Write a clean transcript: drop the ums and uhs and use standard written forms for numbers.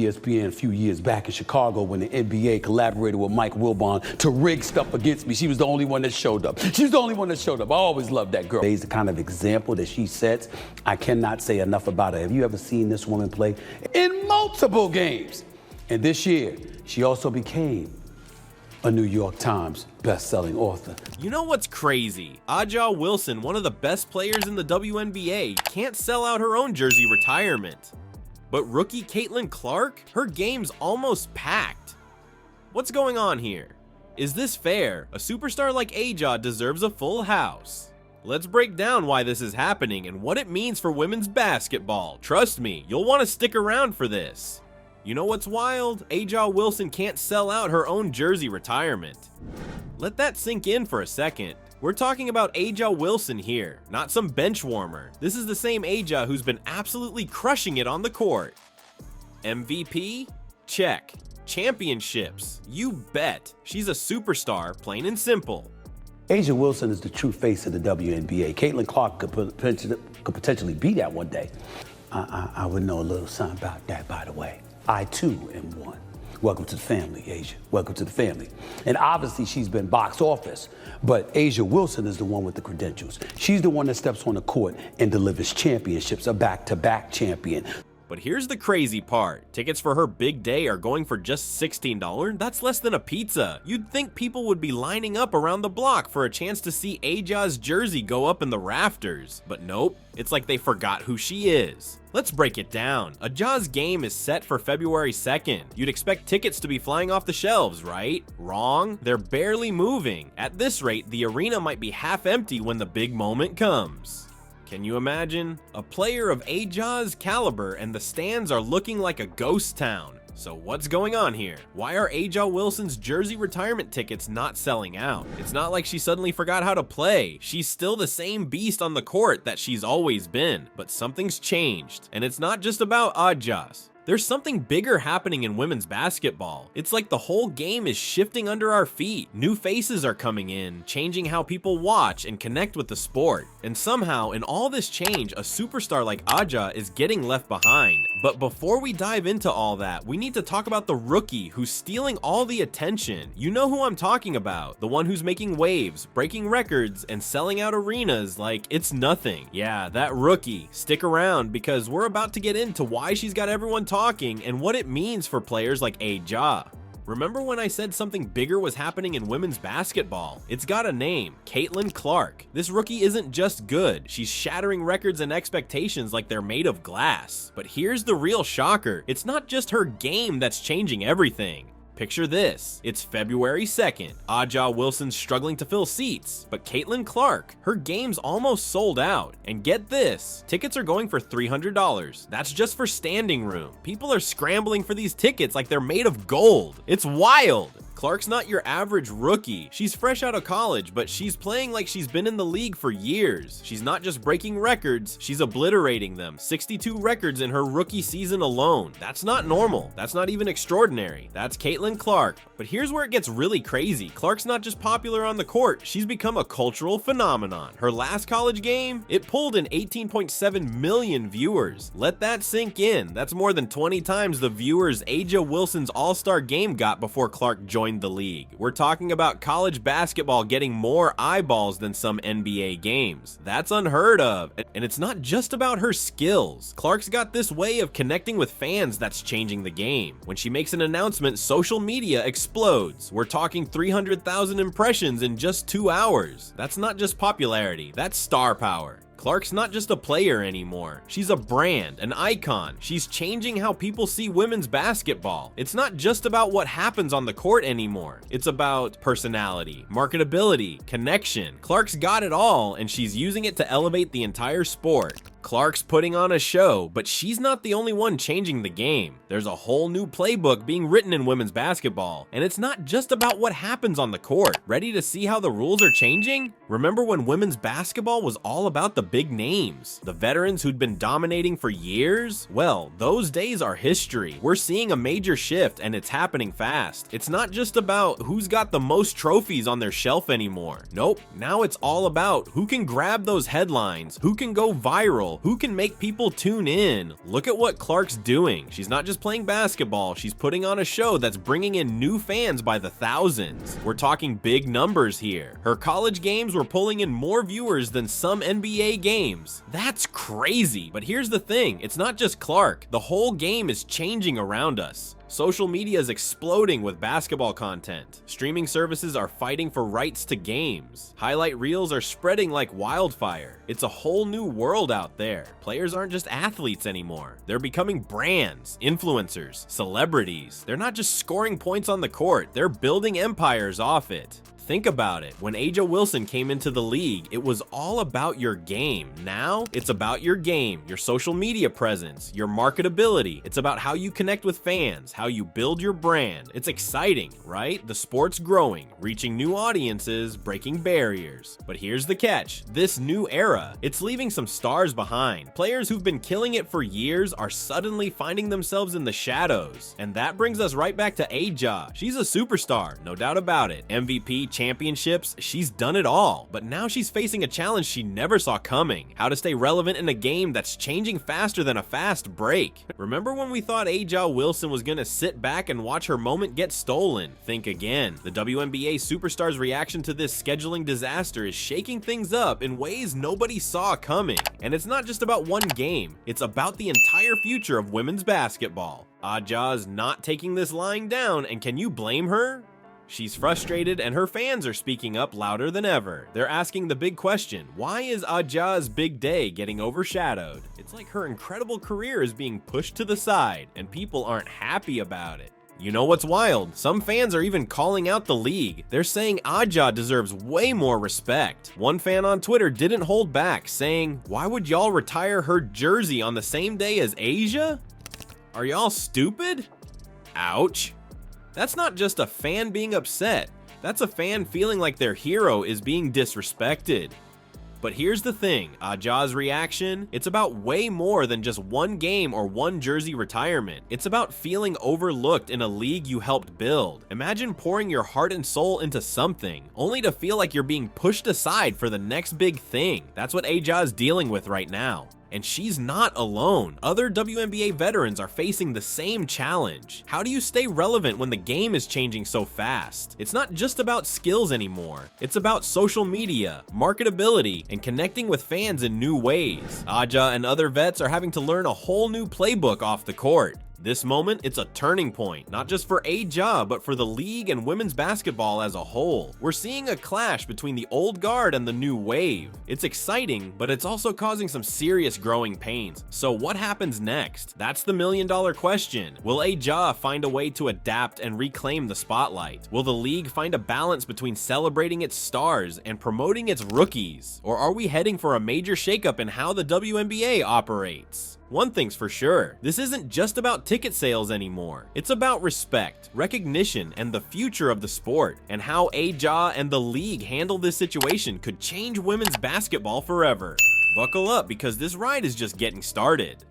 ESPN a few years back in Chicago when the NBA collaborated with Mike Wilbon to rig stuff against me. She was the only one that showed up. She was the only one that showed up. I always loved that girl. She's the kind of example that she sets. I cannot say enough about her. Have you ever seen this woman play in multiple games? And this year, she also became a New York Times best-selling author. You know what's crazy? Aja Wilson, one of the best players in the WNBA, can't sell out her own jersey retirement. But rookie Caitlin Clark? Her game's almost packed. What's going on here? Is this fair? A superstar like Aja deserves a full house. Let's break down why this is happening and what it means for women's basketball. Trust me, you'll want to stick around for this. You know what's wild? Aja Wilson can't sell out her own jersey retirement. Let that sink in for a second. We're talking about Aja Wilson here, not some bench warmer. This is the same Aja who's been absolutely crushing it on the court. MVP? Check. Championships? You bet. She's a superstar, plain and simple. Aja Wilson is the true face of the WNBA. Caitlin Clark could potentially be that one day. I would know a little something about that, by the way. I too am one. Welcome to the family, Aja. Welcome to the family. And obviously she's been box office, but Aja Wilson is the one with the credentials. She's the one that steps on the court and delivers championships, a back-to-back champion. But here's the crazy part. Tickets for her big day are going for just $16. That's less than a pizza. You'd think people would be lining up around the block for a chance to see Aja's jersey go up in the rafters. But nope, it's like they forgot who she is. Let's break it down. Aja's game is set for February 2nd. You'd expect tickets to be flying off the shelves, right? Wrong. They're barely moving. At this rate, the arena might be half empty when the big moment comes. Can you imagine? A player of Aja's caliber and the stands are looking like a ghost town. So what's going on here? Why are Aja Wilson's jersey retirement tickets not selling out? It's not like she suddenly forgot how to play. She's still the same beast on the court that she's always been, but something's changed. And it's not just about Aja's. There's something bigger happening in women's basketball. It's like the whole game is shifting under our feet. New faces are coming in, changing how people watch and connect with the sport. And somehow, in all this change, a superstar like Aja is getting left behind. But before we dive into all that, we need to talk about the rookie who's stealing all the attention. You know who I'm talking about. The one who's making waves, breaking records, and selling out arenas like it's nothing. Yeah, that rookie. Stick around because we're about to get into why she's got everyone talking and what it means for players like Aja. Remember when I said something bigger was happening in women's basketball? It's got a name, Caitlin Clark. This rookie isn't just good, she's shattering records and expectations like they're made of glass. But here's the real shocker, it's not just her game that's changing everything. Picture this, it's February 2nd. Aja Wilson's struggling to fill seats, but Caitlin Clark, her game's almost sold out. And get this, tickets are going for $300. That's just for standing room. People are scrambling for these tickets like they're made of gold. It's wild. Clark's not your average rookie. She's fresh out of college, but she's playing like she's been in the league for years. She's not just breaking records, she's obliterating them. 62 records in her rookie season alone. That's not normal. That's not even extraordinary. That's Caitlin Clark. But here's where it gets really crazy. Clark's not just popular on the court, she's become a cultural phenomenon. Her last college game, it pulled in 18.7 million viewers. Let that sink in. That's more than 20 times the viewers Aja Wilson's All-Star game got before Clark joined the league. We're talking about college basketball getting more eyeballs than some NBA games. That's unheard of. And it's not just about her skills. Clark's got this way of connecting with fans that's changing the game. When she makes an announcement, social media explodes. We're talking 300,000 impressions in just 2 hours. That's not just popularity, that's star power. Clark's not just a player anymore. She's a brand, an icon. She's changing how people see women's basketball. It's not just about what happens on the court anymore. It's about personality, marketability, connection. Clark's got it all, and she's using it to elevate the entire sport. Clark's putting on a show, but she's not the only one changing the game. There's a whole new playbook being written in women's basketball, and it's not just about what happens on the court. Ready to see how the rules are changing? Remember when women's basketball was all about the big names, the veterans who'd been dominating for years? Well, those days are history. We're seeing a major shift, and it's happening fast. It's not just about who's got the most trophies on their shelf anymore. Nope, now it's all about who can grab those headlines, who can go viral, real? Who can make people tune in? Look at what Clark's doing. She's not just playing basketball, she's putting on a show that's bringing in new fans by the thousands. We're talking big numbers here. Her college games were pulling in more viewers than some NBA games. That's crazy. But here's the thing, it's not just Clark. The whole game is changing around us. Social media is exploding with basketball content. Streaming services are fighting for rights to games. Highlight reels are spreading like wildfire. It's a whole new world out there. Players aren't just athletes anymore. They're becoming brands, influencers, celebrities. They're not just scoring points on the court, they're building empires off it. Think about it. When A'ja Wilson came into the league, it was all about your game. Now, it's about your game, your social media presence, your marketability. It's about how you connect with fans, how you build your brand. It's exciting, right? The sport's growing, reaching new audiences, breaking barriers. But here's the catch. This new era, it's leaving some stars behind. Players who've been killing it for years are suddenly finding themselves in the shadows. And that brings us right back to A'ja. She's a superstar, no doubt about it. MVP, championships, she's done it all, but now she's facing a challenge she never saw coming: how to stay relevant in a game that's changing faster than a fast break. Remember when we thought A'ja Wilson was gonna sit back and watch her moment get stolen? Think again. The WNBA superstar's reaction to this scheduling disaster is shaking things up in ways nobody saw coming. And it's not just about one game, it's about the entire future of women's basketball. A'ja's not taking this lying down, and can you blame her? She's frustrated, and her fans are speaking up louder than ever. They're asking the big question: why is A'ja's big day getting overshadowed? It's like her incredible career is being pushed to the side, and people aren't happy about it. You know what's wild? Some fans are even calling out the league. They're saying A'ja deserves way more respect. One fan on Twitter didn't hold back, saying, "Why would y'all retire her jersey on the same day as A'ja? Are y'all stupid?" Ouch. That's not just a fan being upset, that's a fan feeling like their hero is being disrespected. But here's the thing, A'ja's reaction, it's about way more than just one game or one jersey retirement. It's about feeling overlooked in a league you helped build. Imagine pouring your heart and soul into something, only to feel like you're being pushed aside for the next big thing. That's what A'ja's dealing with right now. And she's not alone. Other WNBA veterans are facing the same challenge. How do you stay relevant when the game is changing so fast? It's not just about skills anymore. It's about social media, marketability, and connecting with fans in new ways. A'ja and other vets are having to learn a whole new playbook off the court. This moment, it's a turning point, not just for A'ja, but for the league and women's basketball as a whole. We're seeing a clash between the old guard and the new wave. It's exciting, but it's also causing some serious growing pains. So what happens next? That's the million-dollar question. Will A'ja find a way to adapt and reclaim the spotlight? Will the league find a balance between celebrating its stars and promoting its rookies? Or are we heading for a major shakeup in how the WNBA operates? One thing's for sure, this isn't just about ticket sales anymore. It's about respect, recognition, and the future of the sport. And how A'ja and the league handle this situation could change women's basketball forever. Buckle up, because this ride is just getting started.